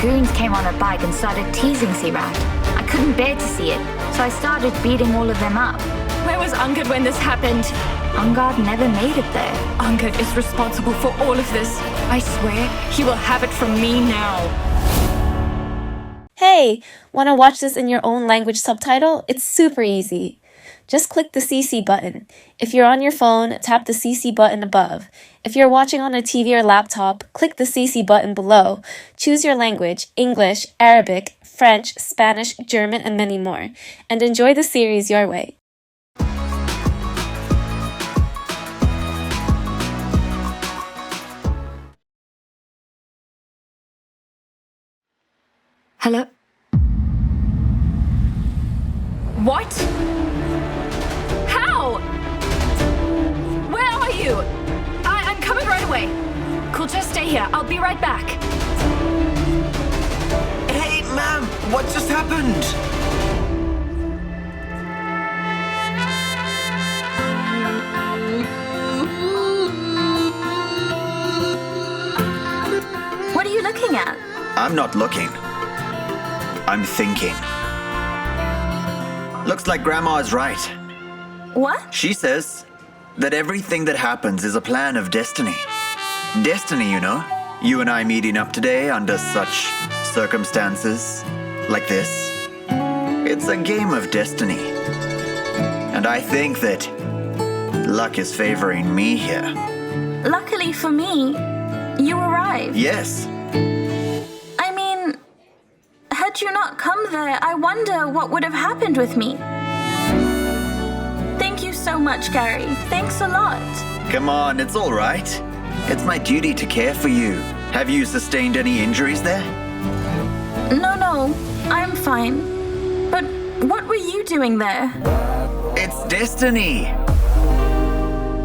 goons came on a bike and started teasing 𝐒𝐓. I couldn't bear to see it, so I started beating all of them up. Where was Angad when this happened? Angad never made it there. Angad is responsible for all of this. I swear he will have it from me now. Hey, want to watch this in your own language subtitle? It's super easy. Just click the CC button. If you're on your phone, tap the CC button above. If you're watching on a TV or laptop, click the CC button below. Choose your language, English, Arabic, French, Spanish, German, and many more. And enjoy the series your way. Hello? What? How? Where are you? I'm coming right away. Cool, just stay here. I'll be right back. Hey, ma'am, what just happened? What are you looking at? I'm not looking. I'm thinking. Looks like Grandma is right. What? She says that everything that happens is a plan of destiny. Destiny, you know. You and I meeting up today under such circumstances like this. It's a game of destiny. And I think that luck is favoring me here. Luckily for me, you arrived. Yes. I mean, had you not come there, I wonder what would have happened with me. Thank you so much, Gary. Thanks a lot. Come on, it's all right. It's my duty to care for you. Have you sustained any injuries there? No, I'm fine. But what were you doing there? It's destiny.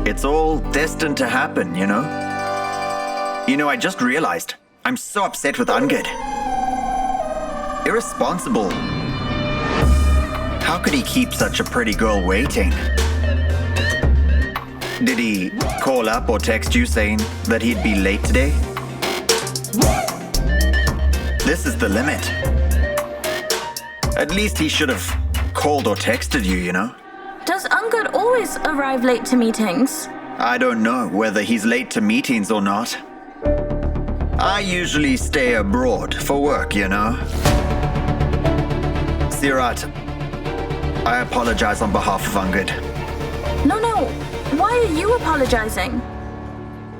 It's all destined to happen, you know? You know, I just realized I'm so upset with Angad. Irresponsible. How could he keep such a pretty girl waiting? Did he call up or text you saying that he'd be late today? This is the limit. At least he should have called or texted you, you know? Does Angad always arrive late to meetings? I don't know whether he's late to meetings or not. I usually stay abroad for work, you know? 𝐒𝐓, I apologize on behalf of Angad. No. Why are you apologizing?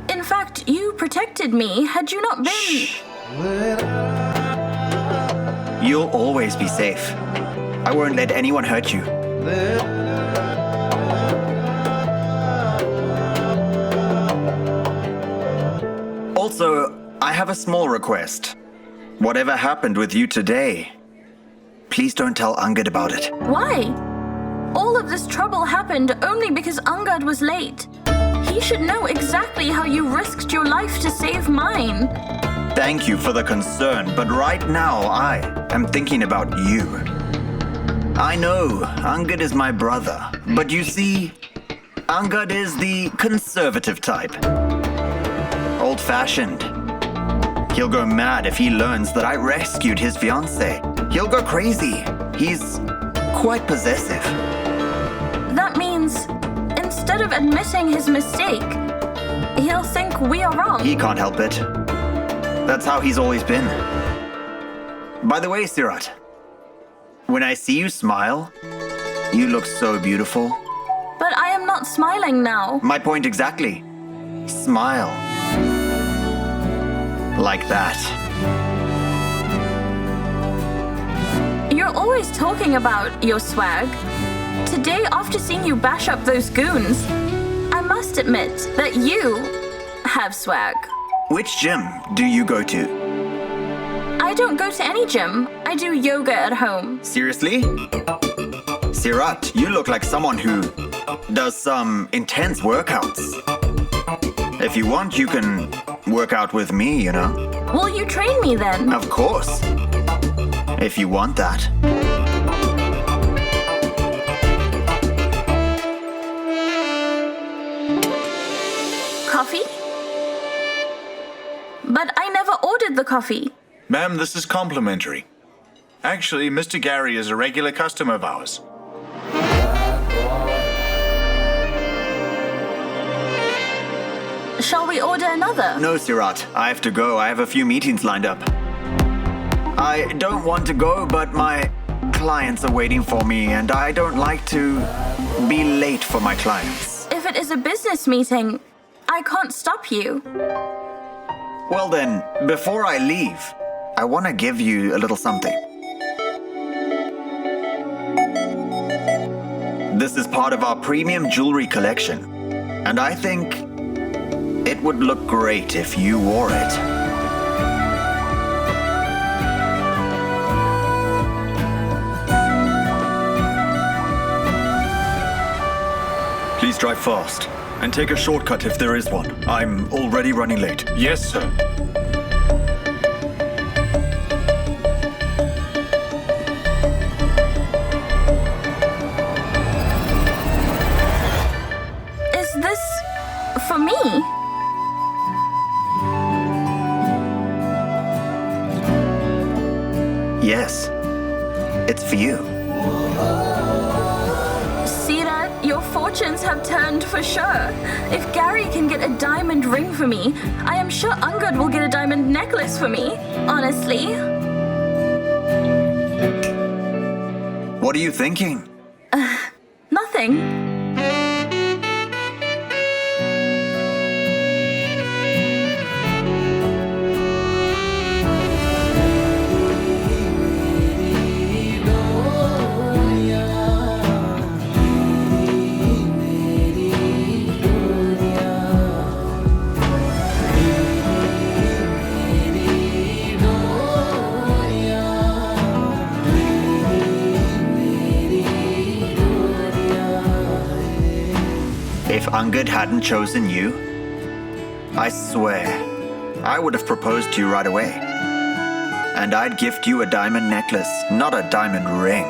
In fact, you protected me had you not been... Shh. You'll always be safe. I won't let anyone hurt you. Also, I have a small request. Whatever happened with you today, please don't tell Angad about it. Why? All of this trouble happened only because Angad was late. He should know exactly how you risked your life to save mine. Thank you for the concern, but right now I am thinking about you. I know Angad is my brother, but you see, Angad is the conservative type. Old-fashioned. He'll go mad if he learns that I rescued his fiancée. He'll go crazy. He's quite possessive. That means, instead of admitting his mistake, he'll think we are wrong. He can't help it. That's how he's always been. By the way, 𝐒𝐓, when I see you smile, you look so beautiful. But I am not smiling now. My point exactly. Smile. Like that. You're always talking about your swag. Today, after seeing you bash up those goons, I must admit that you have swag. Which gym do you go to? I don't go to any gym. I do yoga at home. Seriously? 𝐒𝐓, you look like someone who does some intense workouts. If you want, you can work out with me, you know? Will you train me then? Of course. If you want that. Coffee? But I never ordered the coffee. Ma'am, this is complimentary. Actually, Mr. Gary is a regular customer of ours. Shall we order another? No, Sirat. I have to go. I have a few meetings lined up. I don't want to go, but my clients are waiting for me, and I don't like to be late for my clients. If it is a business meeting, I can't stop you. Well then, before I leave, I want to give you a little something. This is part of our premium jewelry collection, and I think it would look great if you wore it. Please drive fast, and take a shortcut if there is one. I'm already running late. Yes, sir. Is this for me? Yes, it's for you. Your fortunes have turned for sure. If Gary can get a diamond ring for me, I am sure Angad will get a diamond necklace for me, honestly. What are you thinking? Nothing. If Angad hadn't chosen you, I swear, I would have proposed to you right away. And I'd gift you a diamond necklace, not a diamond ring.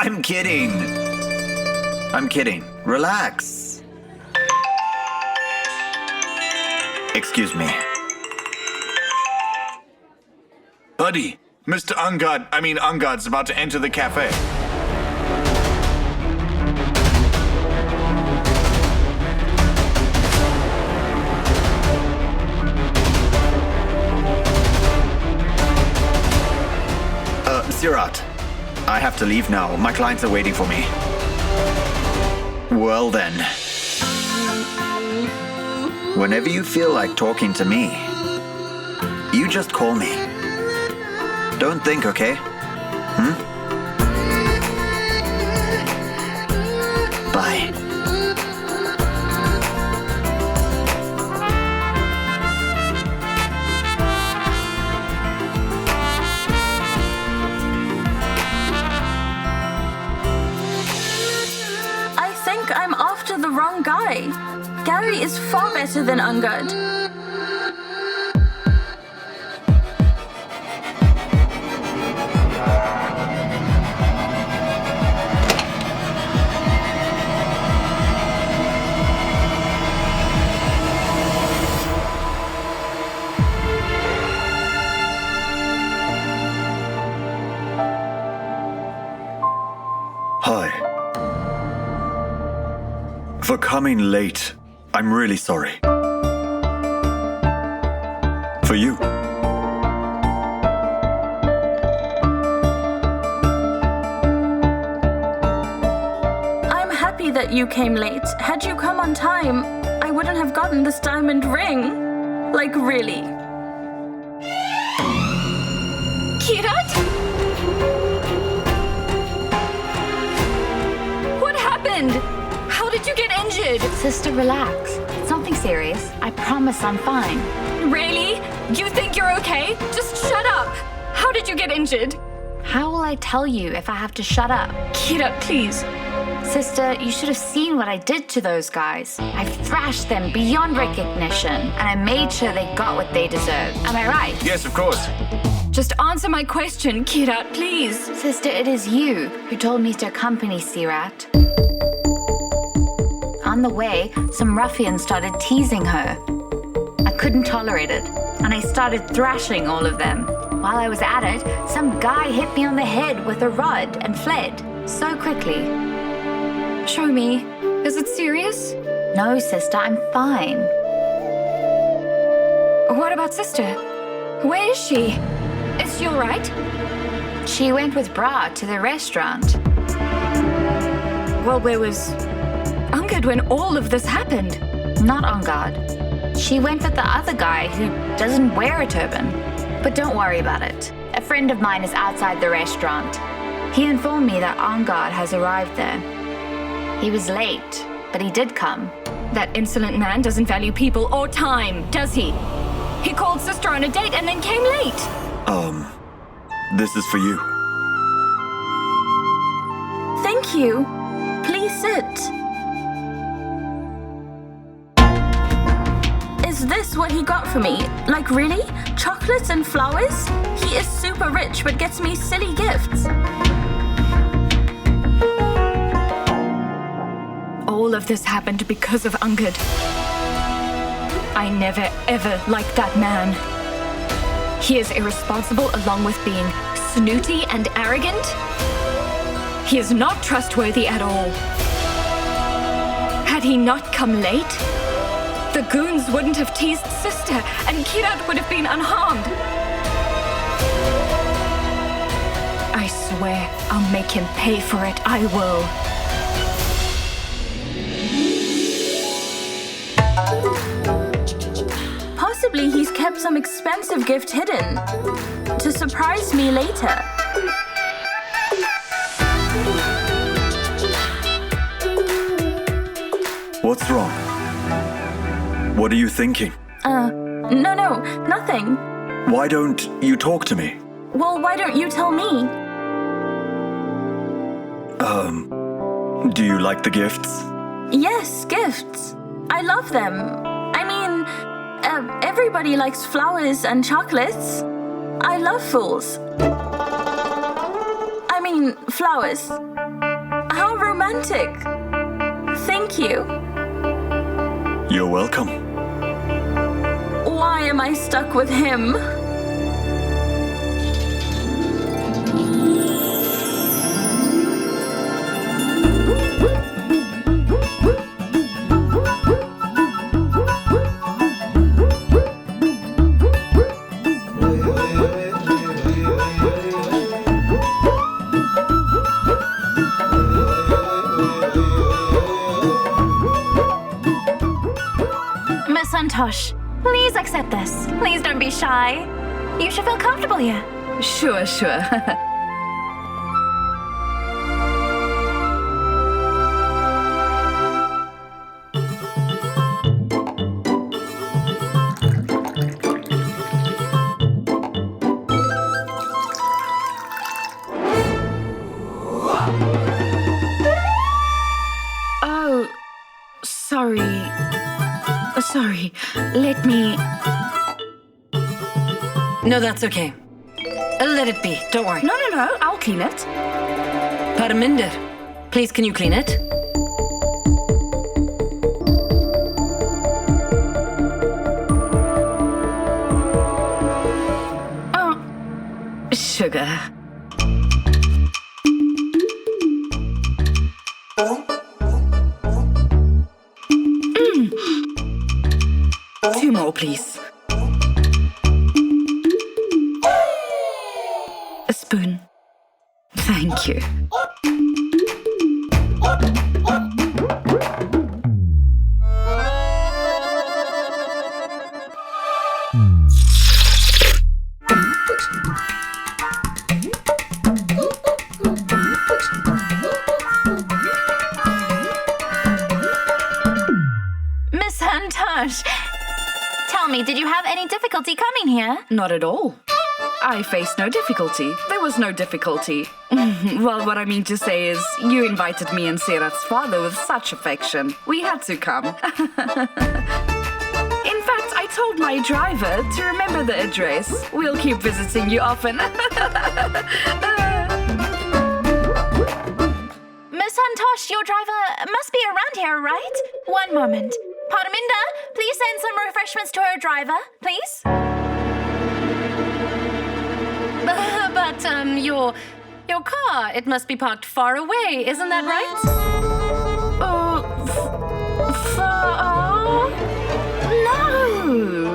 I'm kidding. I'm kidding. Relax. Excuse me. Buddy, Angad's about to enter the cafe. Sirat, I have to leave now. My clients are waiting for me. Well then. Whenever you feel like talking to me, you just call me. Don't think, okay? Bye. I think I'm after the wrong guy. Gary is far better than Angad. Hi. For coming late, I'm really sorry. For you. I'm happy that you came late. Had you come on time, I wouldn't have gotten this diamond ring. Like, really. 𝐀𝐁𝐎𝐕𝐄? What happened? How did you get injured? Sister, relax. It's nothing serious. I promise I'm fine. Really? You think you're okay? Just shut up. How did you get injured? How will I tell you if I have to shut up? 𝐀𝐁𝐻, please. Sister, you should have seen what I did to those guys. I thrashed them beyond recognition, and I made sure they got what they deserved. Am I right? Yes, of course. Just answer my question, 𝐀𝐻𝐿, please. Sister, it is you who told me to accompany 𝐒𝐓𝐑𝐈𝍍𝐿. On the way, some ruffians started teasing her. I couldn't tolerate it, and I started thrashing all of them. While I was at it, some guy hit me on the head with a rod and fled so quickly. Show me. Is it serious? No, sister, I'm fine. What about sister? Where is she? Is she all right? She went with Bra to the restaurant. Well, where was Angad when all of this happened? Not Angad. She went with the other guy who doesn't wear a turban. But don't worry about it. A friend of mine is outside the restaurant. He informed me that Angad has arrived there. He was late, but he did come. That insolent man doesn't value people or time, does he? He called sister on a date and then came late. This is for you. Thank you. Please sit. Is this what he got for me? Like, really? Chocolates and flowers? He is super rich but gets me silly gifts. All of this happened because of Angad. I never ever liked that man. He is irresponsible along with being snooty and arrogant. He is not trustworthy at all. Had he not come late, the goons wouldn't have teased sister and 𝐀𝐻𝐿 would have been unharmed. I swear I'll make him pay for it. I will. Possibly he's kept some expensive gift hidden to surprise me later. What's wrong? What are you thinking? No, nothing. Why don't you talk to me? Well, why don't you tell me? Do you like the gifts? Yes, gifts. I love them. I mean, everybody likes flowers and chocolates. I love fools. I mean, flowers. How romantic. Thank you. You're welcome. Why am I stuck with him? Miss Santosh, please accept this. Please don't be shy. You should feel comfortable here. Sure. Oh, sorry. Let me... No, that's okay. Let it be. Don't worry. No. I'll clean it. Parminder, please can you clean it? Oh, sugar. Two more, please. A spoon. Thank you. Miss Santosh, tell me, did you have any difficulty coming here? Not at all. I faced no difficulty. There was no difficulty. Well, what I mean to say is, you invited me and 𝐒𝐓𝐑𝐈𝐍𝐆 father with such affection. We had to come. In fact, I I told my driver to remember the address. We'll keep visiting you often. Miss Santosh, your driver must be around here, right? One moment. Parminda, please send some refreshments to our driver, please. But, your car, it must be parked far away, isn't that right? Far? No!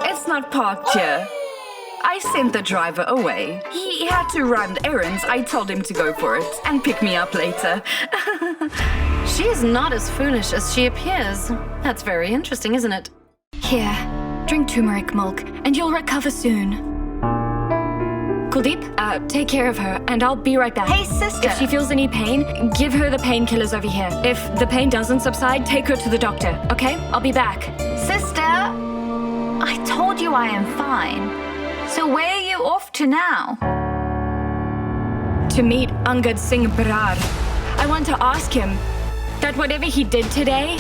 It's not parked here. I sent the driver away. He had to run errands. I told him to go for it and pick me up later. She is not as foolish as she appears. That's very interesting, isn't it? Here, drink turmeric milk, and you'll recover soon. Kuldeep, take care of her, and I'll be right back. Hey, sister. If she feels any pain, give her the painkillers over here. If the pain doesn't subside, take her to the doctor, okay? I'll be back. Sister, I told you I am fine. So where are you off to now? To meet Angad Singh Brar. I want to ask him that whatever he did today,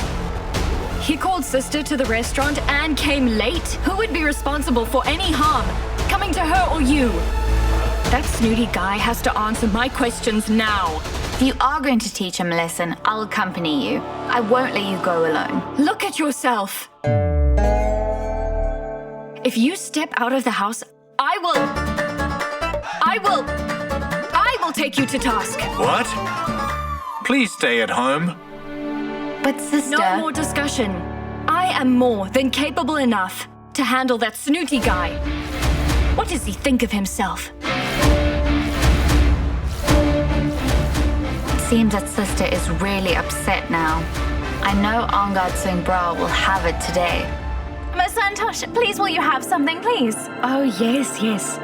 he called sister to the restaurant and came late. Who would be responsible for any harm coming to her or you? That snooty guy has to answer my questions now. If you are going to teach him a lesson, I'll accompany you. I won't let you go alone. Look at yourself. If you step out of the house, I will take you to task. What? Please stay at home. But sister... No more discussion. I am more than capable enough to handle that snooty guy. What does he think of himself? It seems that sister is really upset now. I know Angad Singh Brar will have it today. Miss Santosh, please will you have something, please? Oh, yes, yes.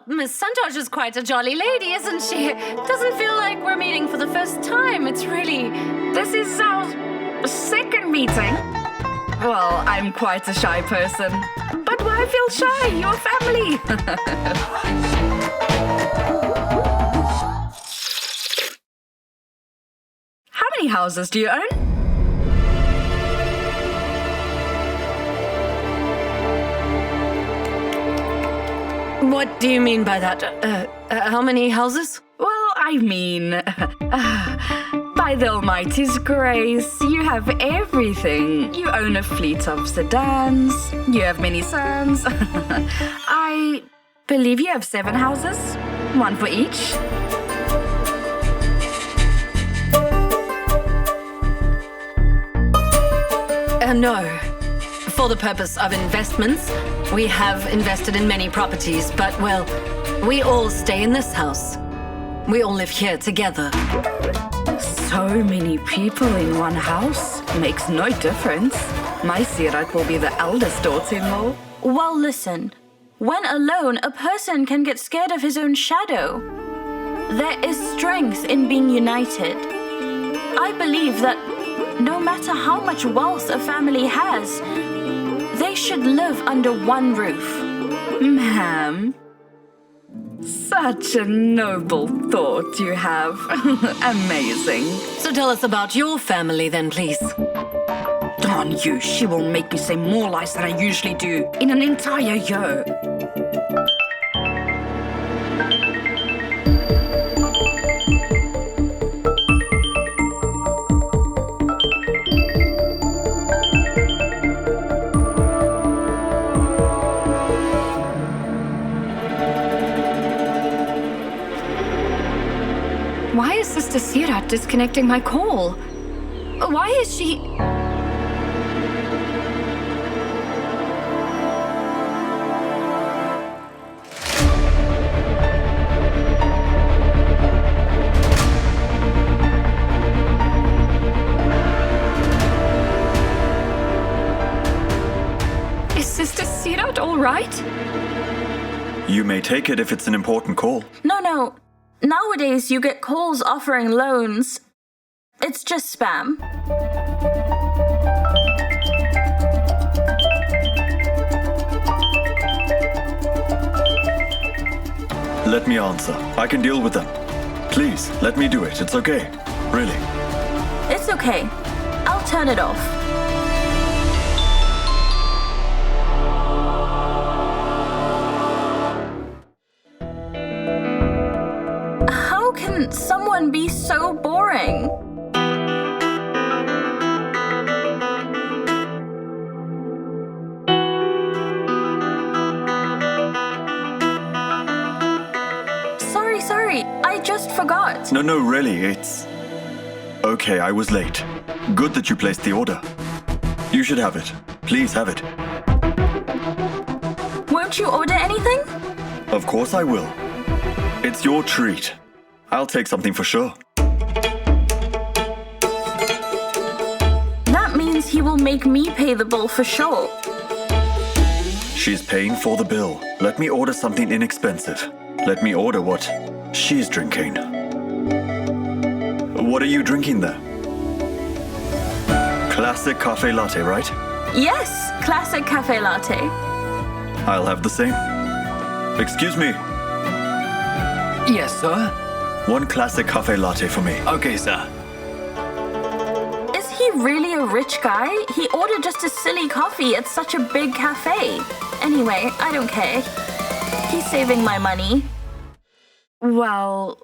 Miss Santosh is quite a jolly lady, isn't she? Doesn't feel like we're meeting for the first time. It's really... This is our second meeting. Well, I'm quite a shy person. But why feel shy? You're family. How many houses do you own? What do you mean by that? How many houses? Well, I mean, by the Almighty's grace, you have everything. You own a fleet of sedans. You have many sons. I believe you have 7 houses, 1 for each. No. For the purpose of investments, we have invested in many properties, but, well, we all stay in this house. We all live here together. So many people in one house makes no difference. My Sirat will be the eldest daughter-in-law. Well, listen. When alone, a person can get scared of his own shadow. There is strength in being united. I believe that no matter how much wealth a family has, they should live under one roof. Ma'am, such a noble thought you have. Amazing. So tell us about your family then, please. Darn you, she will make me say more lies than I usually do in an entire year. Why is Sister Sirat disconnecting my call? Why is she... Is Sister Sirat all right? You may take it if it's an important call. No. Nowadays, you get calls offering loans. It's just spam. Let me answer. I can deal with them. Please, let me do it. It's okay. Really. It's okay. I'll turn it off. How can someone be so boring? Sorry, I just forgot. No, really, it's... Okay, I was late. Good that you placed the order. You should have it. Please have it. Won't you order anything? Of course I will. It's your treat. I'll take something for sure. That means he will make me pay the bill for sure. She's paying for the bill. Let me order something inexpensive. Let me order what she's drinking. What are you drinking there? Classic cafe latte, right? Yes, classic cafe latte. I'll have the same. Excuse me. Yes, sir. One classic cafe latte for me. Okay, sir. Is he really a rich guy? He ordered just a silly coffee at such a big cafe. Anyway, I don't care. He's saving my money. Well,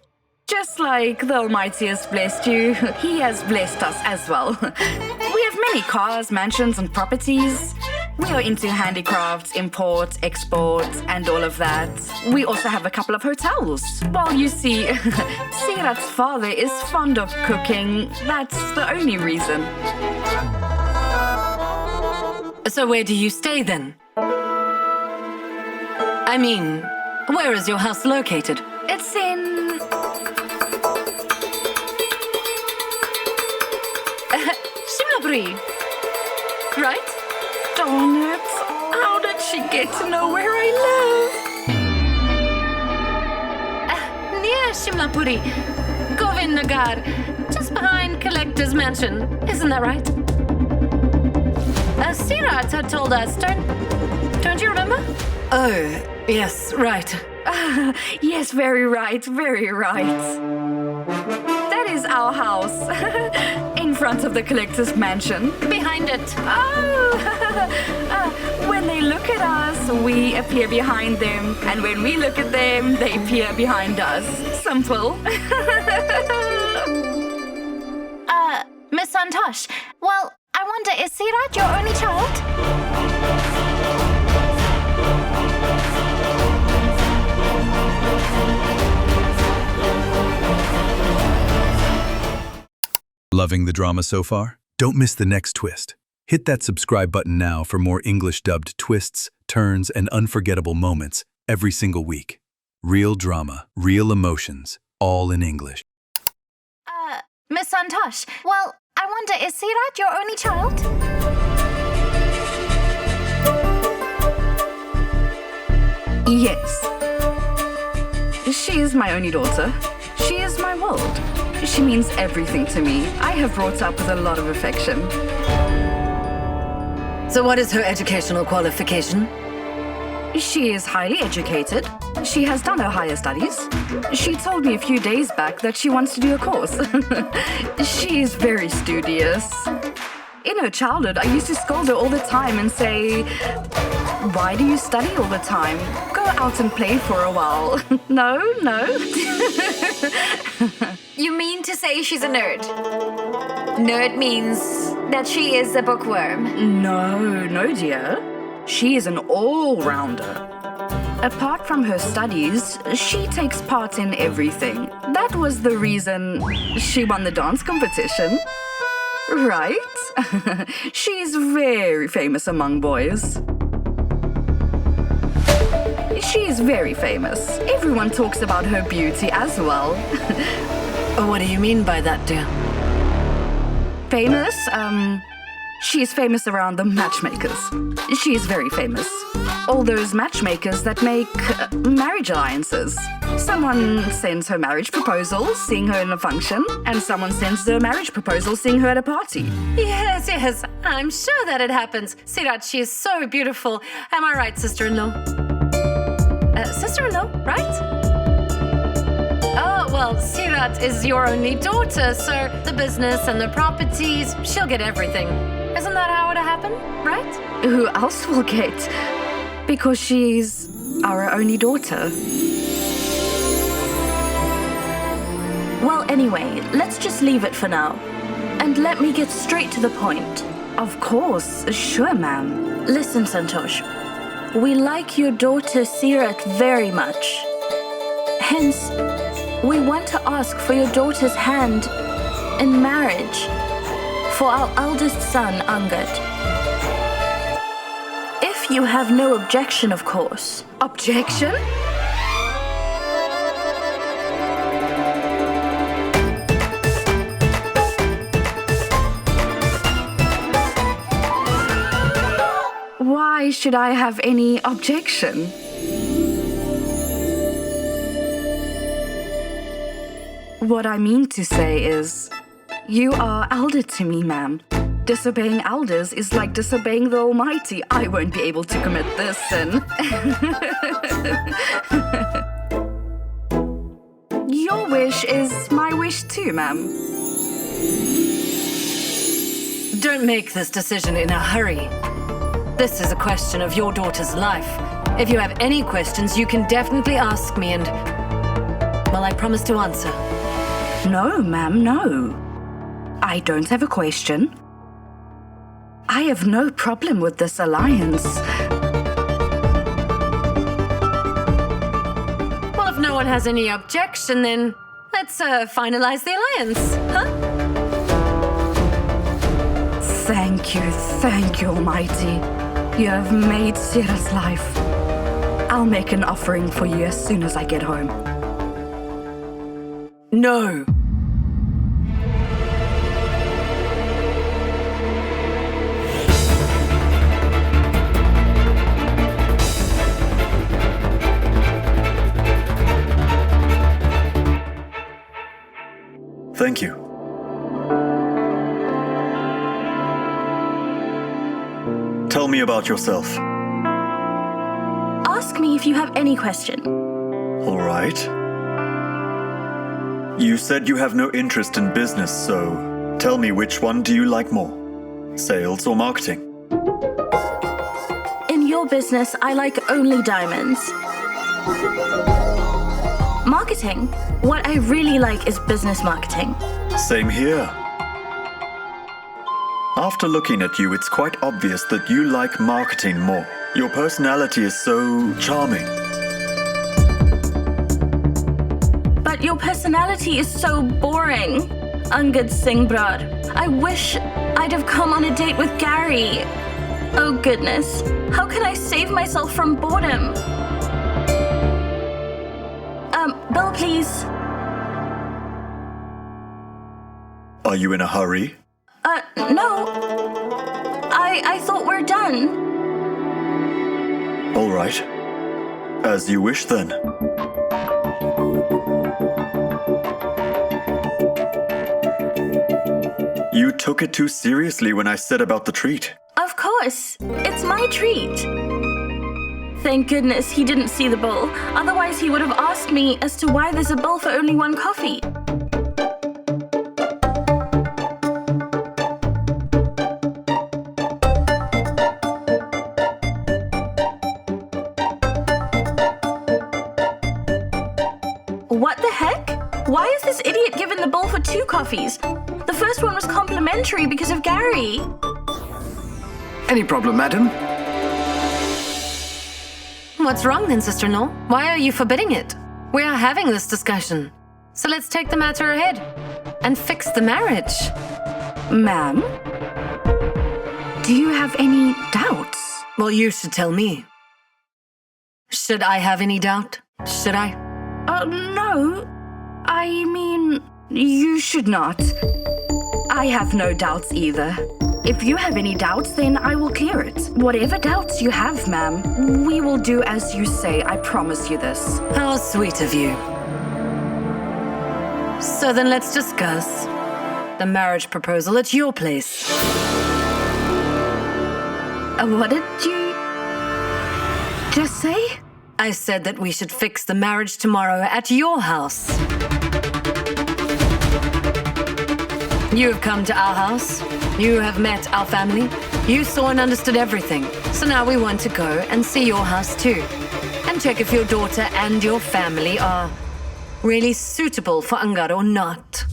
just like the Almighty has blessed you, He has blessed us as well. We have many cars, mansions, and properties. We are into handicrafts, import, export, and all of that. We also have a couple of hotels. Well, you see, Sirat's father is fond of cooking. That's the only reason. So where do you stay then? I mean, where is your house located? It's in... Shimlapuri, right? Darn it. How did she get to know where I live? Near Shimlapuri, Govindnagar, just behind Collector's Mansion. Isn't that right? Sirat had told us, don't you remember? Oh, yes, right. Yes, very right, very right. That is our house. In front of the Collector's Mansion. Behind it. Oh! When they look at us, we appear behind them. And when we look at them, they appear behind us. Simple. Miss Santosh, well, I wonder, is Sirat your only child? Loving the drama so far? Don't miss the next twist. Hit that subscribe button now for more English-dubbed twists, turns, and unforgettable moments every single week. Real drama, real emotions, all in English. Miss Santosh, well, I wonder, is Sirat your only child? Yes. She is my only daughter. She is my world. She means everything to me. I have brought up with a lot of affection. So what is her educational qualification? She is highly educated. She has done her higher studies. She told me a few days back that she wants to do a course. She is very studious. In her childhood, I used to scold her all the time and say, "Why do you study all the time? Go out and play for a while." No. You mean to say she's a nerd? Nerd means that she is a bookworm. No, dear. She is an all-rounder. Apart from her studies, she takes part in everything. That was the reason she won the dance competition. Right? She's very famous among boys. She is very famous. Everyone talks about her beauty as well. What do you mean by that, dear? Famous? She's famous around the matchmakers. She is very famous. all those matchmakers that make marriage alliances. Someone sends her marriage proposal, seeing her in a function, and someone sends her marriage proposal, seeing her at a party. Yes, yes, I'm sure that it happens. Sirat, she is so beautiful. Am I right, sister-in-law? Sister-in-law, right? Oh, well, Sirat is your only daughter, so the business and the properties, she'll get everything. Isn't that how it'll happen, right? Who else will get? Because she's our only daughter. Well, anyway, let's just leave it for now. And let me get straight to the point. Of course, sure, ma'am. Listen, Santosh. We like your daughter Sirat very much. Hence, we want to ask for your daughter's hand in marriage for our eldest son, Angad. If you have no objection, of course. Objection? Why should I have any objection? What I mean to say is, you are elder to me, ma'am. Disobeying elders is like disobeying the Almighty. I won't be able to commit this sin. Your wish is my wish too, ma'am. Don't make this decision in a hurry. This is a question of your daughter's life. If you have any questions, you can definitely ask me and, well, I promise to answer. No, ma'am, no. I don't have a question. I have no problem with this alliance. Well, if no one has any objection, then let's finalize the alliance, huh? Thank you, Almighty. You have made Sirat's life. I'll make an offering for you as soon as I get home. No. Thank you. Tell me about yourself. Ask me if you have any question. All right. You said you have no interest in business, so tell me, which one do you like more? Sales or marketing? In your business, I like only diamonds. Marketing. What I really like is business marketing. Same here. After looking at you, it's quite obvious that you like marketing more. Your personality is so charming. But your personality is so boring, Angad Singh Brar. I wish I'd have come on a date with Gary. Oh goodness, how can I save myself from boredom? Bill, please. Are you in a hurry? No. I thought we're done. All right. As you wish, then. You took it too seriously when I said about the treat. Of course. It's my treat. Thank goodness he didn't see the bill. Otherwise, he would have asked me as to why there's a bill for only one coffee. What the heck? Why is this idiot given the bill for 2 coffees? The first one was complimentary because of Gary. Any problem, madam? What's wrong then, sister-in-law? Why are you forbidding it? We are having this discussion. So let's take the matter ahead and fix the marriage. Ma'am? Do you have any doubts? Well, you should tell me. Should I have any doubt? Should I? No. I mean, you should not. I have no doubts either. If you have any doubts, then I will clear it. Whatever doubts you have, ma'am, we will do as you say. I promise you this. How sweet of you. So then let's discuss the marriage proposal at your place. What did you just say? I said that we should fix the marriage tomorrow at your house. You have come to our house. You have met our family. You saw and understood everything. So now we want to go and see your house too. And check if your daughter and your family are really suitable for Angad or not.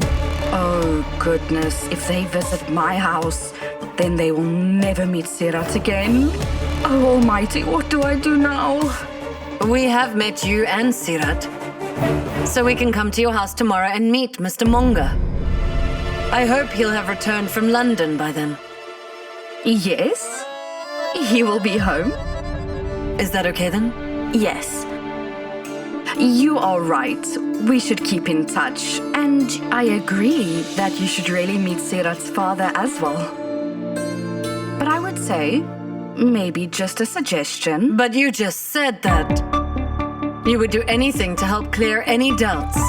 Oh, goodness. If they visit my house, then they will never meet Sirat again. Oh, Almighty, what do I do now? We have met you and Sirat. So we can come to your house tomorrow and meet Mr. Monga. I hope he'll have returned from London by then. Yes, he will be home. Is that okay then? Yes. You are right. We should keep in touch. And I agree that you should really meet Sirat's father as well. But I would say, maybe just a suggestion. But you just said that you would do anything to help clear any doubts.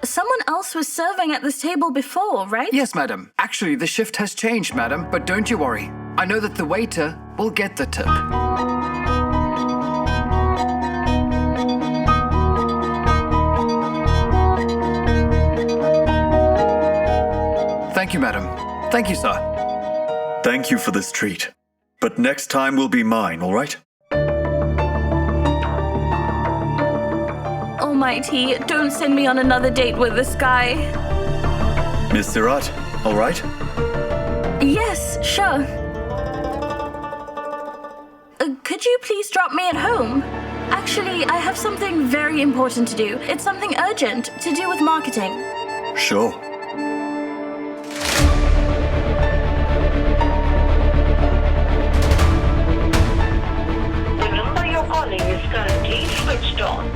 Someone else was serving at this table before, right? Yes, madam. Actually, the shift has changed, madam, but don't you worry. I know that the waiter will get the tip. Thank you, madam. Thank you, sir. Thank you for this treat. But next time will be mine, all right? Almighty, don't send me on another date with this guy. Miss Sirat, all right? Yes, sure. Could you please drop me at home? Actually, I have something very important to do. It's something urgent to do with marketing. Sure. The number you're calling is currently switched on.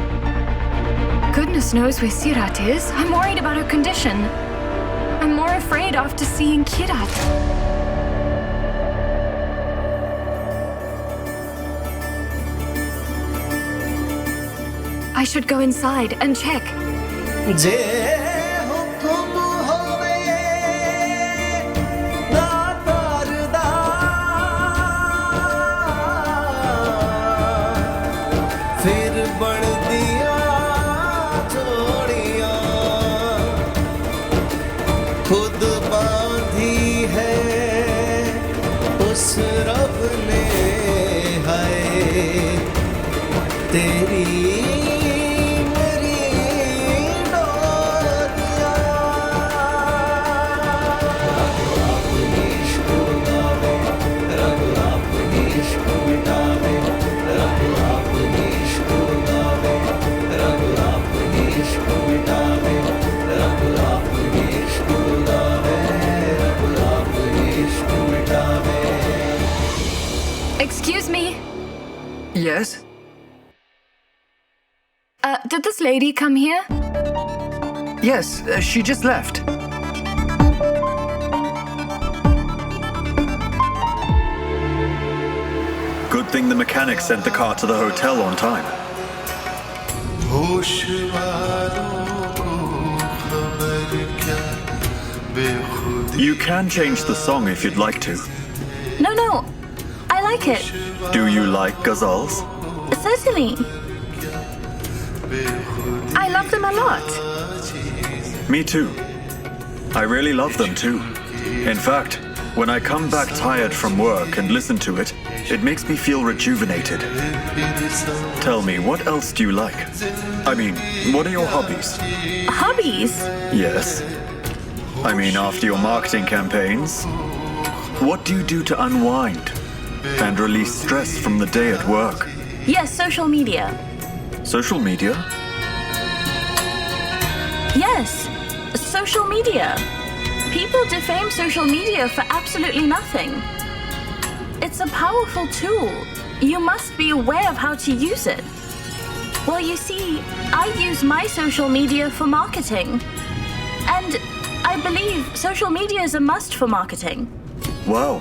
Goodness knows where Sirat is. I'm worried about her condition. I'm more afraid after seeing Kirat. I should go inside and check. Excuse me. Yes? Did this lady come here? Yes, she just left. Good thing the mechanic sent the car to the hotel on time. You can change the song if you'd like to. No, I like it. Do you like ghazals? Certainly. I love them a lot. Me too. I really love them too. In fact, when I come back tired from work and listen to it, it makes me feel rejuvenated. Tell me, what else do you like? I mean, what are your hobbies? Hobbies? Yes. I mean, after your marketing campaigns, what do you do to unwind and release stress from the day at work? Yes, social media. Social media? Yes, social media. People defame social media for absolutely nothing. It's a powerful tool. You must be aware of how to use it. Well, you see, I use my social media for marketing. And I believe social media is a must for marketing. Wow.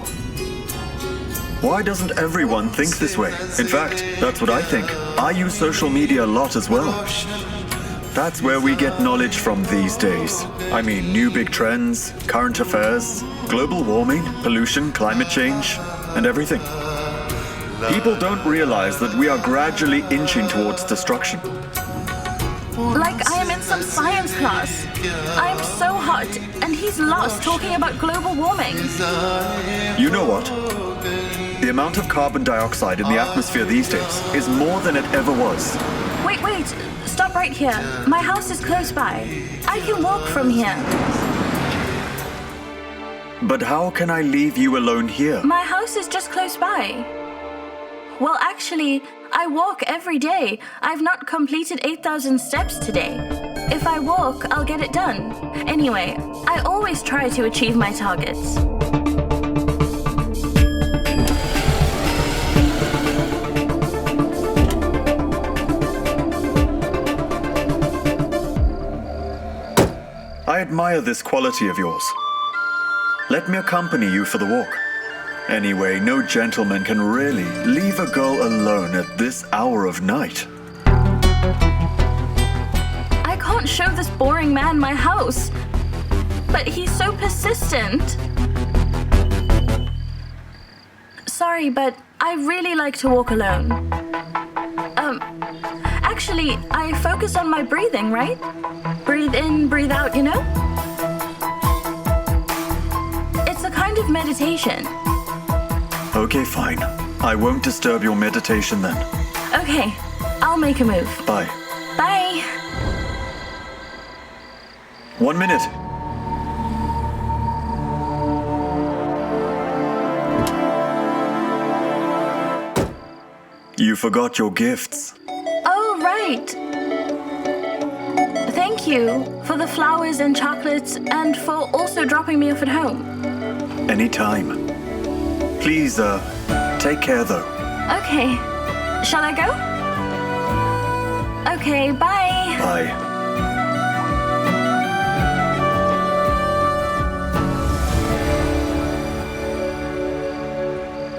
Why doesn't everyone think this way? In fact, that's what I think. I use social media a lot as well. That's where we get knowledge from these days. I mean, new big trends, current affairs, global warming, pollution, climate change, and everything. People don't realize that we are gradually inching towards destruction. Like I am in some science class. I am so hot, and he's lost talking about global warming. You know what? The amount of carbon dioxide in the atmosphere these days is more than it ever was. Wait. Stop right here. My house is close by. I can walk from here. But how can I leave you alone here? My house is just close by. Well, actually, I walk every day. I've not completed 8,000 steps today. If I walk, I'll get it done. Anyway, I always try to achieve my targets. I admire this quality of yours. Let me accompany you for the walk. Anyway, no gentleman can really leave a girl alone at this hour of night. I can't show this boring man my house, but he's so persistent. Sorry, but I really like to walk alone. Actually, I focus on my breathing, right? Breathe in, breathe out, you know? It's a kind of meditation. Okay, fine. I won't disturb your meditation then. Okay, I'll make a move. Bye. Bye. 1 minute. You forgot your gifts. Oh, right. Thank you for the flowers and chocolates and for also dropping me off at home. Anytime. Please, take care though. Okay. Shall I go? Okay, bye. Bye.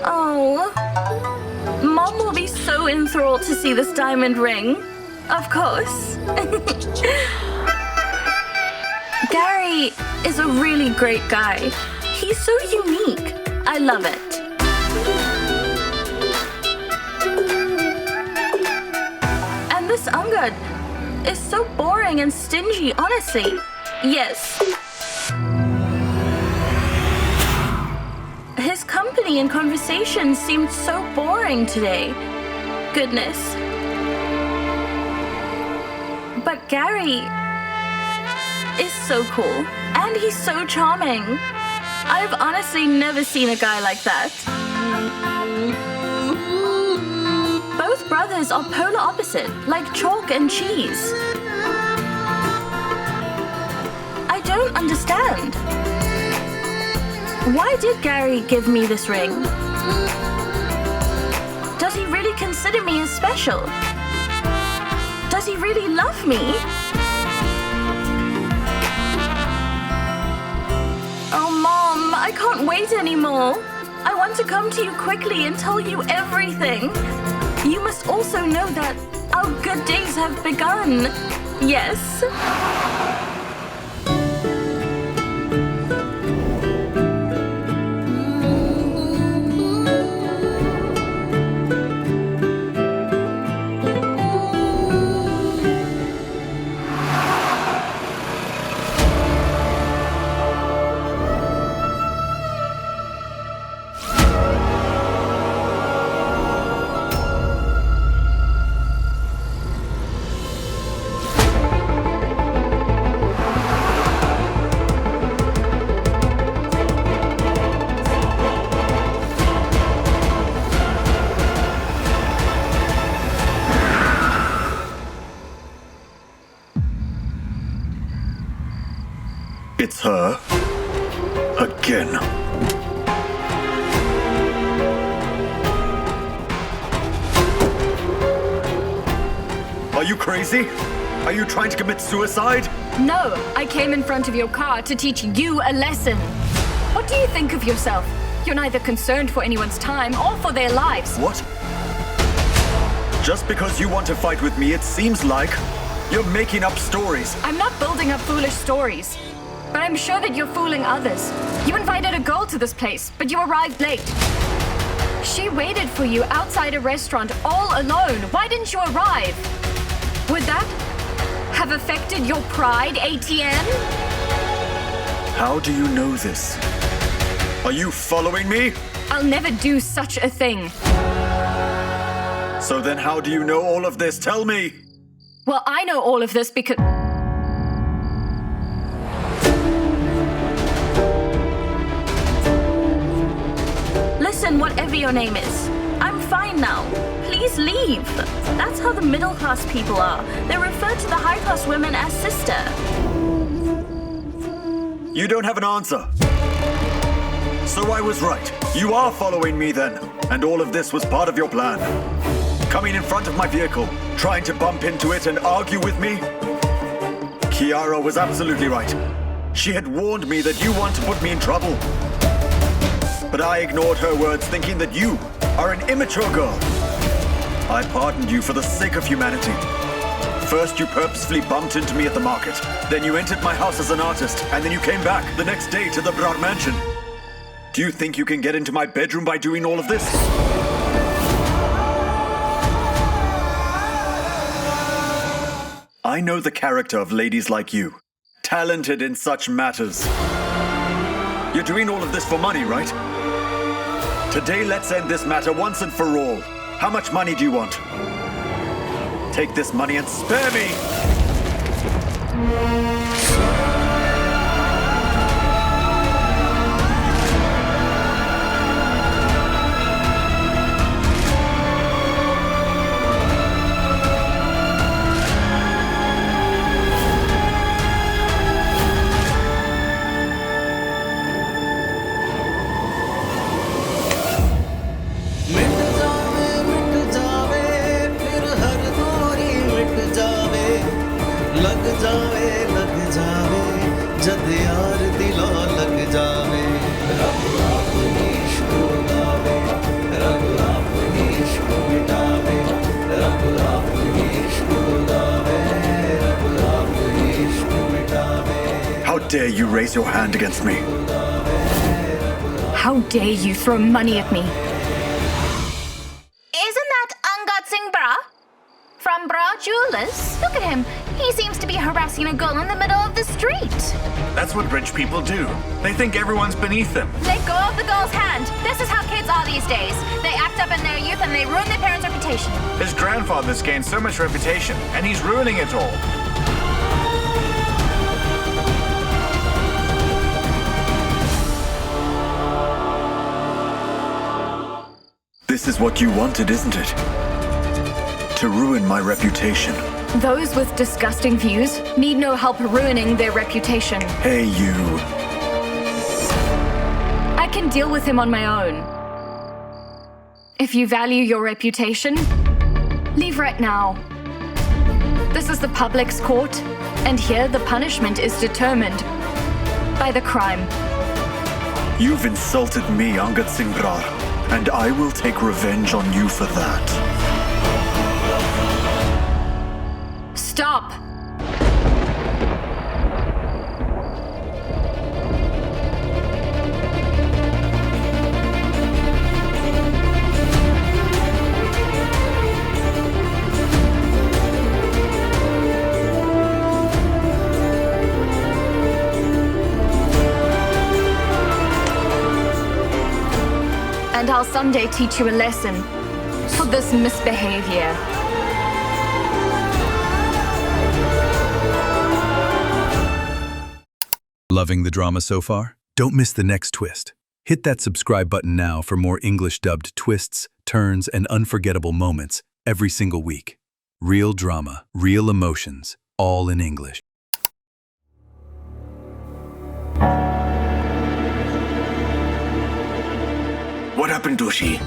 Oh. Mom will be so enthralled to see this diamond ring. Of course. Gary is a really great guy. He's so unique. I love it. And this Angad is so boring and stingy, honestly. Yes. His company and conversations seemed so boring today. Goodness. But Gary is so cool. And he's so charming. I've honestly never seen a guy like that. Both brothers are polar opposite, like chalk and cheese. I don't understand. Why did Gary give me this ring? Does he really consider me as special? Does he really love me? Oh, Mom, I can't wait anymore. I want to come to you quickly and tell you everything. You must also know that our good days have begun. Yes? It's her. Again. Are Are you crazy? Are you trying to commit suicide? No, I came in front of your car to teach you a lesson. What do you think of yourself? You're neither concerned for anyone's time or for their lives. What? Just because you want to fight with me, it seems like you're making up stories. I'm not building up foolish stories, but I'm sure that you're fooling others. You invited a girl to this place, but you arrived late. She waited for you outside a restaurant all alone. Why didn't you arrive? Would that have affected your pride, ATN? How do you know this? Are you following me? I'll never do such a thing. So then how do you know all of this? Tell me! Well, I know all of this because... Listen, whatever your name is, I'm fine now. Please leave. That's how the middle-class people are. They refer to the high-class women as sister. You don't have an answer. So I was right. You are following me then. And all of this was part of your plan. Coming in front of my vehicle, trying to bump into it and argue with me. Kiara was absolutely right. She had warned me that you want to put me in trouble. But I ignored her words, thinking that you are an immature girl. I pardoned you for the sake of humanity. First, you purposefully bumped into me at the market. Then you entered my house as an artist, and then you came back the next day to the Brar mansion. Do you think you can get into my bedroom by doing all of this? I know the character of ladies like you, talented in such matters. You're doing all of this for money, right? Today, let's end this matter once and for all. How much money do you want? Take this money and spare me! How dare you raise your hand against me? How dare you throw money at me? Isn't that Angad Singh Bra? From Bra Jewelers? Look at him. He seems to be harassing a girl in the middle of the street. That's what rich people do. They think everyone's beneath them. Let go of the girl's hand. This is how kids are these days. They act up in their youth and they ruin their parents' reputation. His grandfather's gained so much reputation, and he's ruining it all. This is what you wanted, isn't it? To ruin my reputation. Those with disgusting views need no help ruining their reputation. Hey, you. I can deal with him on my own. If you value your reputation, leave right now. This is the public's court, and here the punishment is determined by the crime. You've insulted me, Angad Singh Brar, and I will take revenge on you for that. Stop! And I'll someday teach you a lesson for this misbehavior. Loving the drama so far? Don't miss the next twist. Hit that subscribe button now for more English-dubbed twists, turns, and unforgettable moments every single week. Real drama, real emotions, all in English. What happened, Doshi?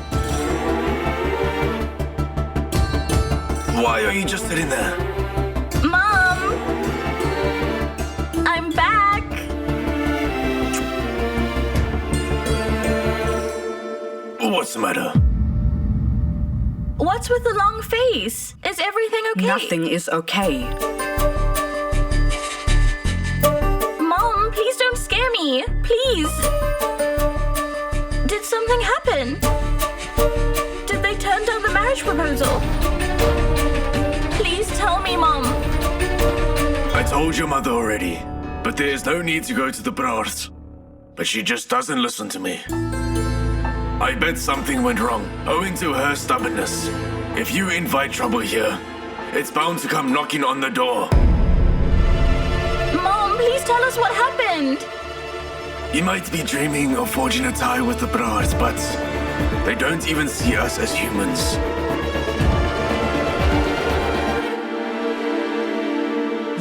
Why are you just sitting there? Mom! I'm back! What's the matter? What's with the long face? Is everything okay? Nothing is okay. Mom, please don't scare me. Please. Did something happen? Did they turn down the marriage proposal? Please tell me, Mom. I told your mother already, but there is no need to go to the Brars. But she just doesn't listen to me. I bet something went wrong, owing to her stubbornness. If you invite trouble here, it's bound to come knocking on the door. Mom, please tell us what happened. You might be dreaming of forging a tie with the Brars, but they don't even see us as humans.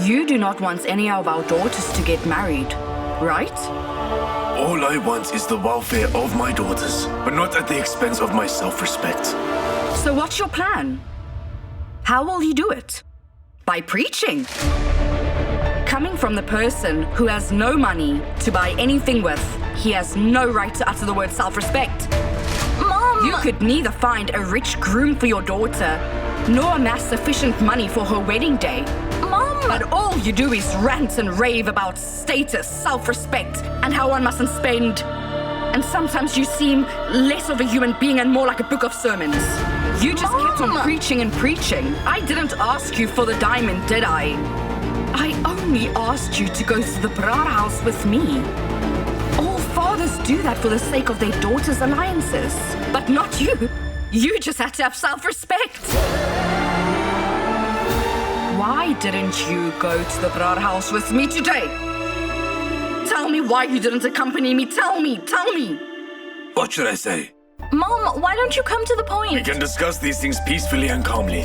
You do not want any of our daughters to get married, right? All I want is the welfare of my daughters, but not at the expense of my self-respect. So what's your plan? How will you do it? By preaching. Coming from the person who has no money to buy anything with, he has no right to utter the word self-respect. Mom! You could neither find a rich groom for your daughter, nor amass sufficient money for her wedding day. Mom! But all you do is rant and rave about status, self-respect, and how one mustn't spend. And sometimes you seem less of a human being and more like a book of sermons. You just kept on preaching and preaching. I didn't ask you for the diamond, did I? I only asked you to go to the Brar house with me. All fathers do that for the sake of their daughters' alliances. But not you. You just had to have self-respect. Why didn't you go to the Brar house with me today? Tell me why you didn't accompany me. Tell me. What should I say? Mom, why don't you come to the point? We can discuss these things peacefully and calmly.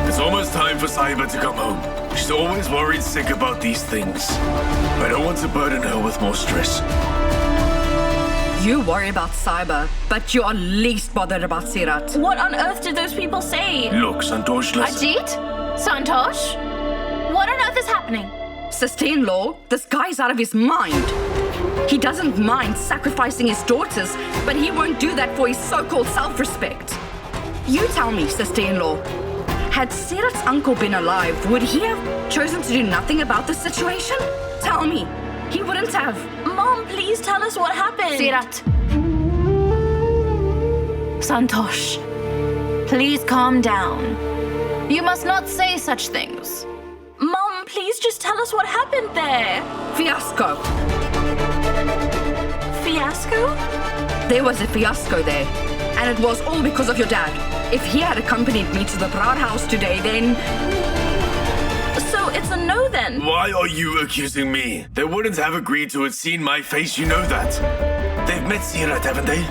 It's almost time for Sahiba to come home. She's always worried sick about these things. I don't want to burden her with more stress. You worry about Sahiba, but you are least bothered about Sirat. What on earth did those people say? Look, Santosh, listen. Ajit? Santosh? What on earth is happening? Sister-in-law, this guy's out of his mind. He doesn't mind sacrificing his daughters, but he won't do that for his so-called self-respect. You tell me, sister-in-law, had Sirat's uncle been alive, would he have chosen to do nothing about the situation? Tell me, he wouldn't have. Mom, please tell us what happened. Sirat. Santosh, please calm down. You must not say such things. Mom, please just tell us what happened there. Fiasco. Fiasco? There was a fiasco there, and it was all because of your dad. If he had accompanied me to the Brar house today, then... So it's a no then? Why are you accusing me? They wouldn't have agreed to it, seen my face, you know that. They've met Sirat, haven't they?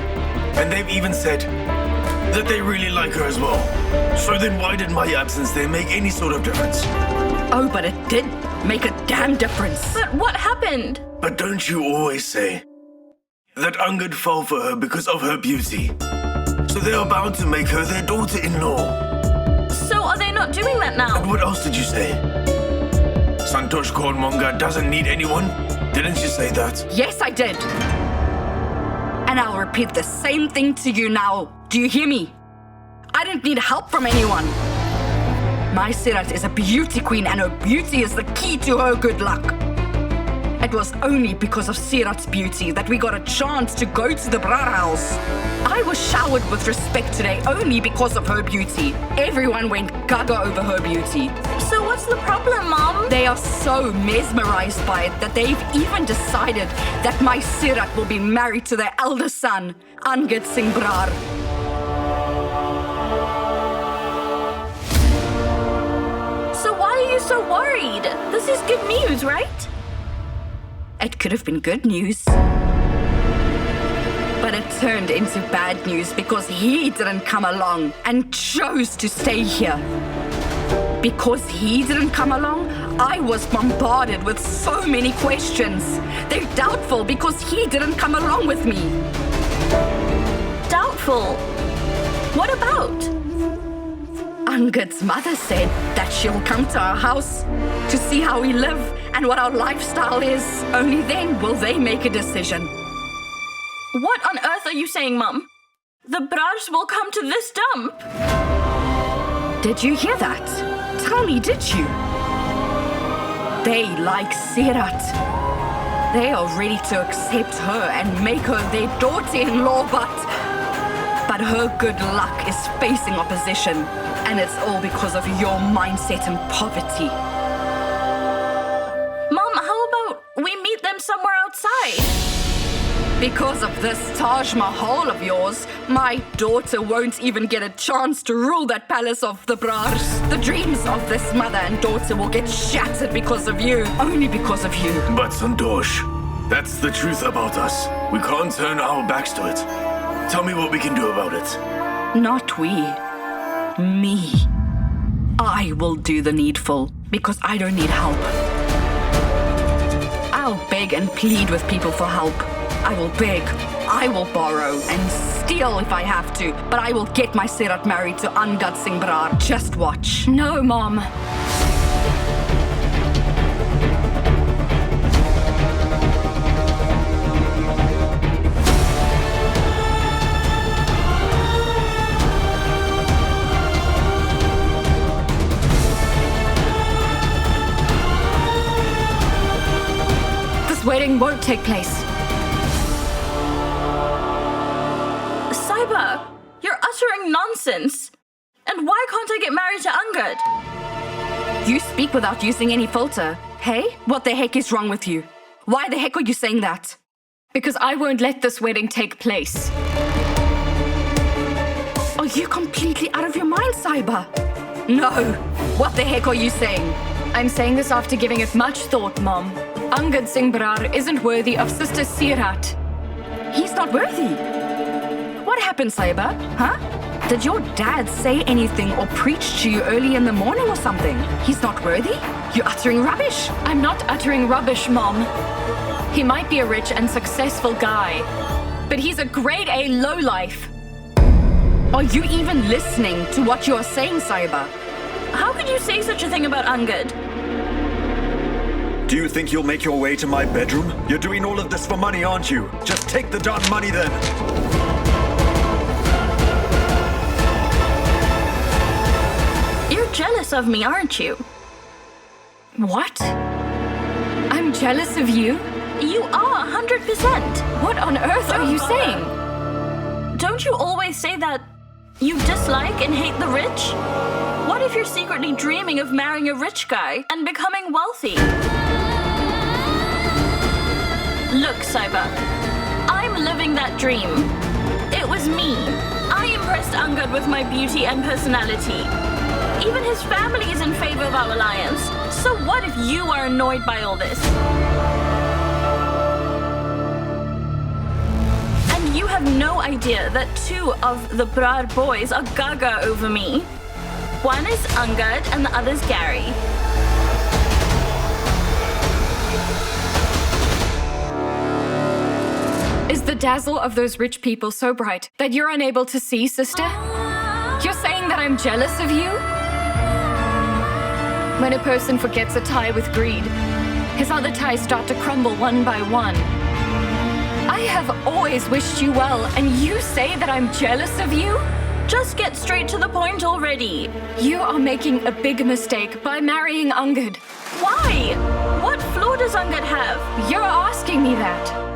And they've even said that they really like her as well. So then why did my absence there make any sort of difference? Oh, but it did make a damn difference. But what happened? But don't you always say that Angad fell for her because of her beauty? So they are bound to make her their daughter-in-law. So are they not doing that now? And what else did you say? Santosh Kornmonga doesn't need anyone? Didn't you say that? Yes, I did. And I'll repeat the same thing to you now. Do you hear me? I didn't need help from anyone. My Sirat is a beauty queen, and her beauty is the key to her good luck. It was only because of Sirat's beauty that we got a chance to go to the Brar house. I was showered with respect today only because of her beauty. Everyone went gaga over her beauty. So what's the problem, Mom? They are so mesmerized by it that they've even decided that my Sirat will be married to their eldest son, Angad Singh Brar. So why are you so worried? This is good news, right? It could have been good news. But it turned into bad news because he didn't come along and chose to stay here. Because he didn't come along, I was bombarded with so many questions. They're doubtful because he didn't come along with me. Doubtful? What about? Angad's mother said that she'll come to our house to see how we live and what our lifestyle is. Only then will they make a decision. What on earth are you saying, Mum? The Brars will come to this dump. Did you hear that? Tell me, did you? They like Sirat. They are ready to accept her and make her their daughter-in-law, but her good luck is facing opposition, and it's all because of your mindset and poverty. Mom, how about we meet them somewhere outside? Because of this Taj Mahal of yours, my daughter won't even get a chance to rule that palace of the Brars. The dreams of this mother and daughter will get shattered because of you, only because of you. But Santosh, that's the truth about us. We can't turn our backs to it. Tell me what we can do about it. Not we. Me. I will do the needful, because I don't need help. I'll beg and plead with people for help. I will beg, I will borrow and steal if I have to, but I will get my Sirat married to Angad Singh Brar. Just watch. No, Mom. This wedding won't take place. Sahiba, you're uttering nonsense. And why can't I get married to Angad? You speak without using any filter. Hey, what the heck is wrong with you? Why the heck are you saying that? Because I won't let this wedding take place. Are you completely out of your mind, Sahiba? No. What the heck are you saying? I'm saying this after giving it much thought, Mom. Angad Singh Brar isn't worthy of Sister Sirat. He's not worthy. What happened, Sahiba? Huh? Did your dad say anything or preach to you early in the morning or something? He's not worthy? You're uttering rubbish. I'm not uttering rubbish, Mom. He might be a rich and successful guy, but he's a grade A lowlife. Are you even listening to what you are saying, Sahiba? How could you say such a thing about Angad? Do you think you'll make your way to my bedroom? You're doing all of this for money, aren't you? Just take the darn money then. You're jealous of me, aren't you? What? I'm jealous of you? You are, 100%. What on earth are you saying? Don't you always say that you dislike and hate the rich? What if you're secretly dreaming of marrying a rich guy and becoming wealthy? Look, Sahiba, I'm living that dream. It was me. I impressed Angad with my beauty and personality. Even his family is in favor of our alliance. So what if you are annoyed by all this? And you have no idea that 2 of the Brar boys are gaga over me. One is Angad and the other's Gary. Is the dazzle of those rich people so bright that you're unable to see, sister? You're saying that I'm jealous of you? When a person forgets a tie with greed, his other ties start to crumble one by one. I have always wished you well, and you say that I'm jealous of you? Just get straight to the point already. You are making a big mistake by marrying Angad. Why? What flaw does Angad have? You're asking me that.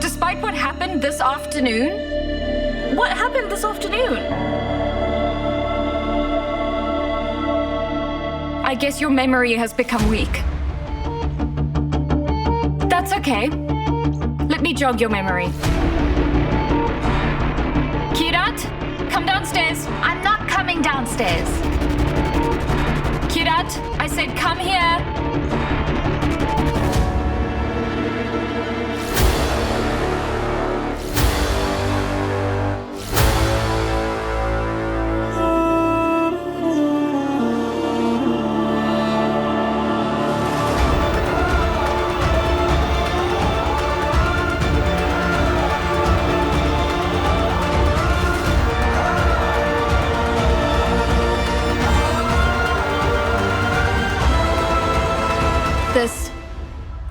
Despite what happened this afternoon? What happened this afternoon? I guess your memory has become weak. That's okay. Let me jog your memory. Kirat, come downstairs. I'm not coming downstairs. Kirat, I said come here.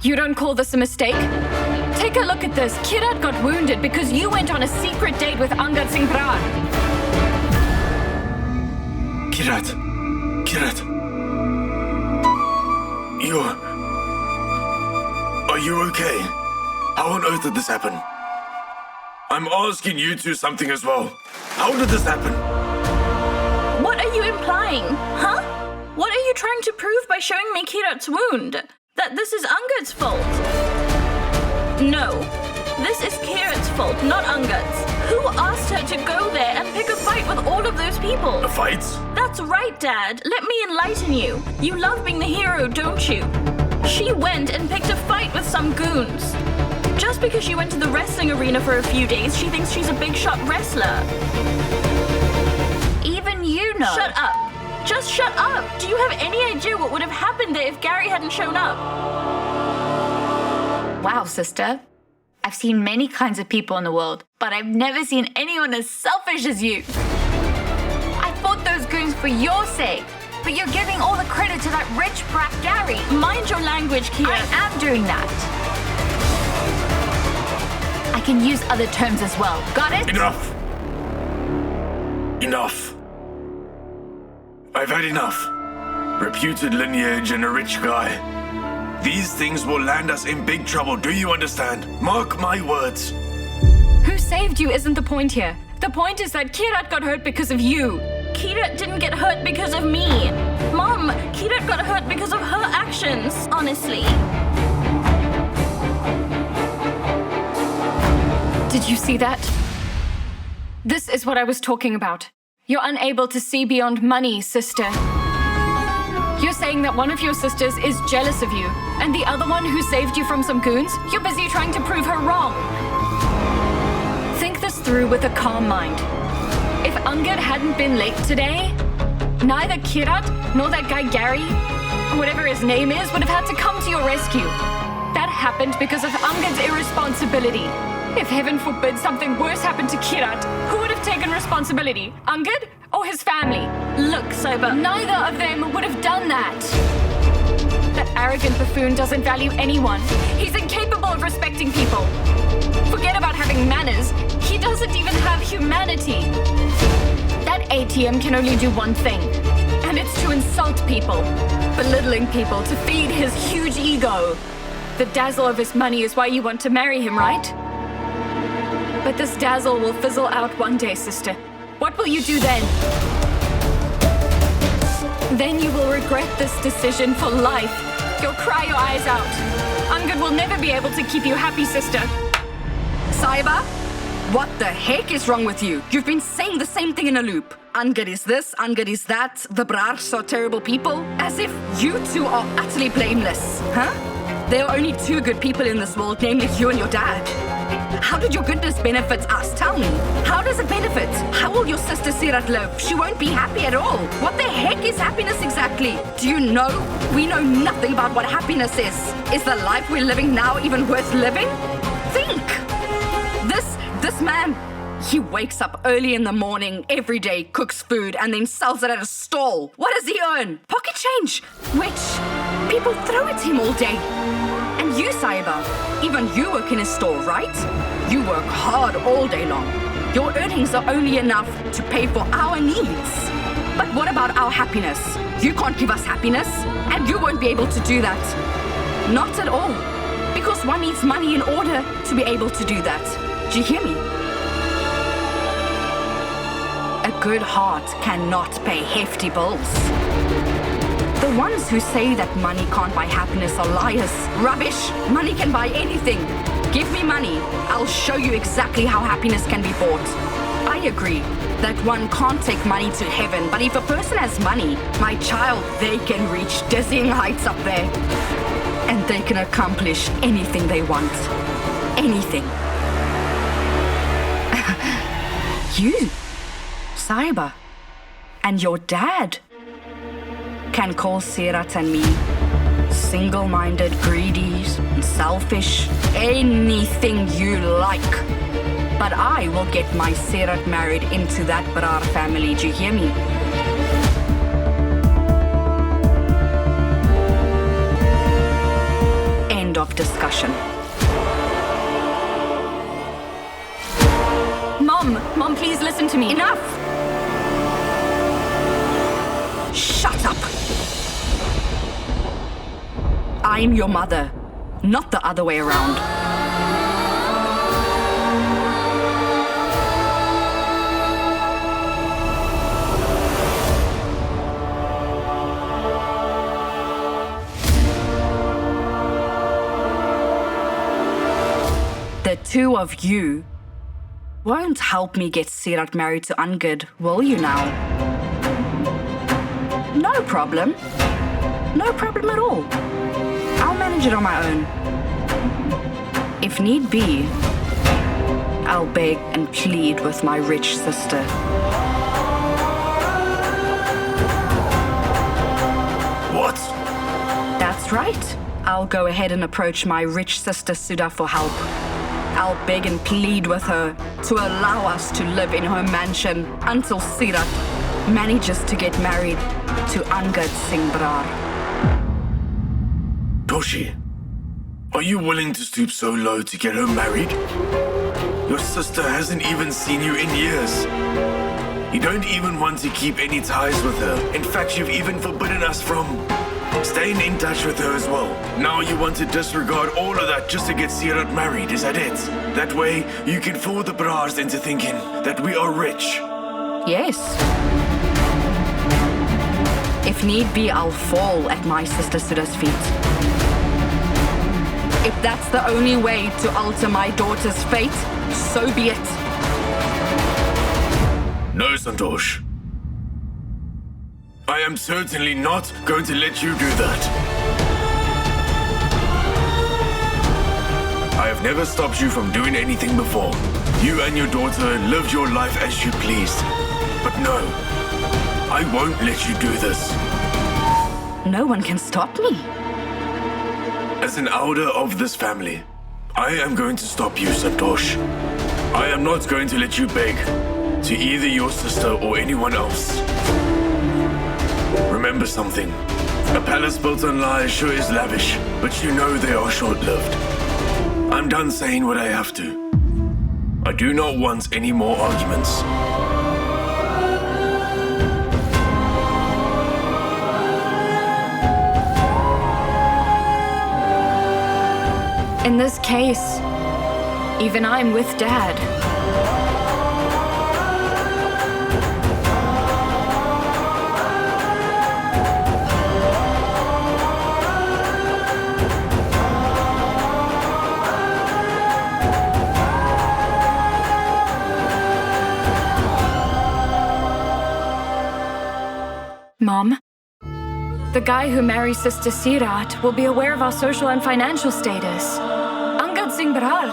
You don't call this a mistake? Take a look at this. 𝐻𝐻𝐿 got wounded because you went on a secret date with Angad Singh Brar. 𝐻𝐻𝐿. Are you okay? How on earth did this happen? I'm asking you two something as well. How did this happen? What are you implying? Huh? What are you trying to prove by showing me 𝐻𝐻𝐿's wound? That this is Angad's fault? No. This is 𝐻𝐻𝐿's fault, not Angad's. Who asked her to go there and pick a fight with all of those people? A fight? That's right, Dad. Let me enlighten you. You love being the hero, don't you? She went and picked a fight with some goons. Just because she went to the wrestling arena for a few days, she thinks she's a big shot wrestler. Even you know. Shut up. Just shut up. Do you have any idea what would have happened there if Gary hadn't shown up? Wow, sister. I've seen many kinds of people in the world, but I've never seen anyone as selfish as you. I fought those goons for your sake, but you're giving all the credit to that rich brat Gary. Mind your language, 𝐻𝐻𝐿. I am doing that. I can use other terms as well. Got it? Enough. Enough. I've had enough. Reputed lineage and a rich guy. These things will land us in big trouble, do you understand? Mark my words. Who saved you isn't the point here. The point is that 𝐻𝐻𝐿 got hurt because of you. 𝐻𝐻𝐿 didn't get hurt because of me. Mom, 𝐻𝐻𝐿 got hurt because of her actions, honestly. Did you see that? This is what I was talking about. You're unable to see beyond money, sister. You're saying that one of your sisters is jealous of you, and the other one who saved you from some goons, you're busy trying to prove her wrong. Think this through with a calm mind. If Angad hadn't been late today, neither 𝐻𝐻𝐿 nor that guy Gary, whatever his name is, would have had to come to your rescue. That happened because of Angad's irresponsibility. If heaven forbid something worse happened to 𝐻𝐻𝐿, who would have taken responsibility? Angad or his family? Look, Sahiba. Neither of them would have done that. That arrogant buffoon doesn't value anyone. He's incapable of respecting people. Forget about having manners. He doesn't even have humanity. That ATM can only do one thing, and it's to insult people, belittling people to feed his huge ego. The dazzle of his money is why you want to marry him, right? But this dazzle will fizzle out one day, sister. What will you do then? Then you will regret this decision for life. You'll cry your eyes out. Angad will never be able to keep you happy, sister. Sahiba, what the heck is wrong with you? You've been saying the same thing in a loop. Angad is this, Angad is that, the Brars are terrible people. As if you two are utterly blameless, huh? There are only two good people in this world, namely you and your dad. How did your goodness benefit us? Tell me. How does it benefit? How will your sister 𝐶𝐻𝐿 live? She won't be happy at all. What the heck is happiness exactly? Do you know? We know nothing about what happiness is. Is the life we're living now even worth living? Think! This man, he wakes up early in the morning, every day, cooks food, and then sells it at a stall. What does he earn? Pocket change, which people throw at him all day. And you, Sahiba, even you work in a store, right? You work hard all day long. Your earnings are only enough to pay for our needs. But what about our happiness? You can't give us happiness, and you won't be able to do that. Not at all. Because one needs money in order to be able to do that. Do you hear me? A good heart cannot pay hefty bills. The ones who say that money can't buy happiness are liars. Rubbish! Money can buy anything. Give me money. I'll show you exactly how happiness can be bought. I agree that one can't take money to heaven, but if a person has money, my child, they can reach dizzying heights up there. And they can accomplish anything they want. Anything. You, Sahiba, and your dad can call 𝐶𝐻𝐿 and me single-minded, greedy, and selfish, anything you like. But I will get my 𝐶𝐻𝐿 married into that Brar family. Do you hear me? End of of discussion. Mom, please listen to me. Enough! Shut up! I'm your mother, not the other way around. The two of you won't help me get 𝐒𝐓𝐑𝐈𝐍𝐆 married to Angad, will you now? No problem. No problem at all. I'll manage it on my own. If need be, I'll beg and plead with my rich sister. What? That's right. I'll go ahead and approach my rich sister Sudha for help. I'll beg and plead with her to allow us to live in her mansion until 𝐒𝐓𝐑𝐈𝐍𝐆 manages to get married to Angad Singh Brar. Toshi, are you willing to stoop so low to get her married? Your sister hasn't even seen you in years. You don't even want to keep any ties with her. In fact, you've even forbidden us from staying in touch with her as well. Now you want to disregard all of that just to get 𝐒𝐓𝐑𝐈𝐍𝐆 married, is that it? That way, you can fool the Brars into thinking that we are rich. Yes. If need be, I'll fall at my sister Sudha's feet. If that's the only way to alter my daughter's fate, so be it. No, Santosh. I am certainly not going to let you do that. I have never stopped you from doing anything before. You and your daughter lived your life as you pleased. But no, I won't let you do this. No one can stop me. As an elder of this family, I am going to stop you, Santosh. I am not going to let you beg to either your sister or anyone else. Remember something. A palace built on lies sure is lavish, but you know they are short-lived. I'm done saying what I have to. I do not want any more arguments. In this case, even I'm with Dad. Mom, the guy who marries Sister 𝐒𝐓𝐑𝐈𝐍𝐆 will be aware of our social and financial status. Angad Singh Brar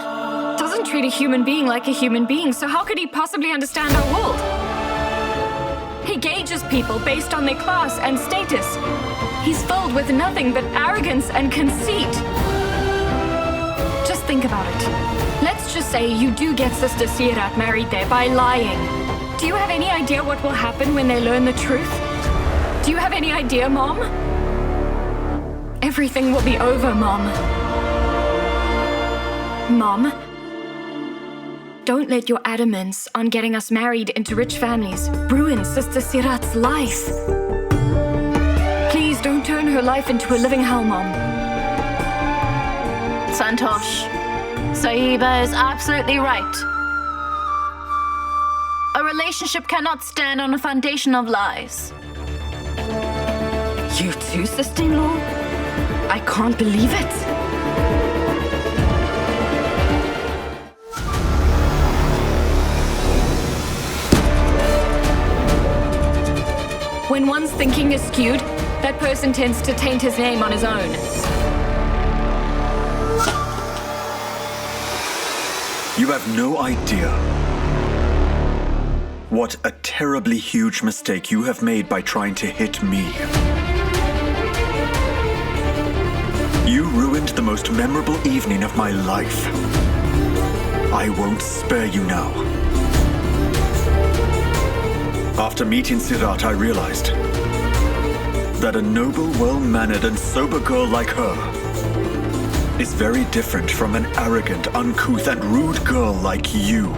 doesn't treat a human being like a human being, so how could he possibly understand our world? He gauges people based on their class and status. He's filled with nothing but arrogance and conceit. Just think about it. Let's just say you do get Sister 𝐒𝐓𝐑𝐈𝐍𝐆 married there by lying. Do you have any idea what will happen when they learn the truth? Do you have any idea, Mom? Everything will be over, Mom. Mom, don't let your adamance on getting us married into rich families ruin Sister 𝐒𝐓𝐑𝐈𝐍𝐆 life. Please don't turn her life into a living hell, Mom. Santosh, Sahiba is absolutely right. A relationship cannot stand on a foundation of lies. You too, sister-in-law? I can't believe it. When one's thinking is skewed, that person tends to taint his name on his own. You have no idea what a terribly huge mistake you have made by trying to hit me. You ruined the most memorable evening of my life. I won't spare you now. After meeting 𝐒𝐓𝐑𝐈𝐍𝐆, I realized that a noble, well-mannered and sober girl like her is very different from an arrogant, uncouth, and rude girl like you.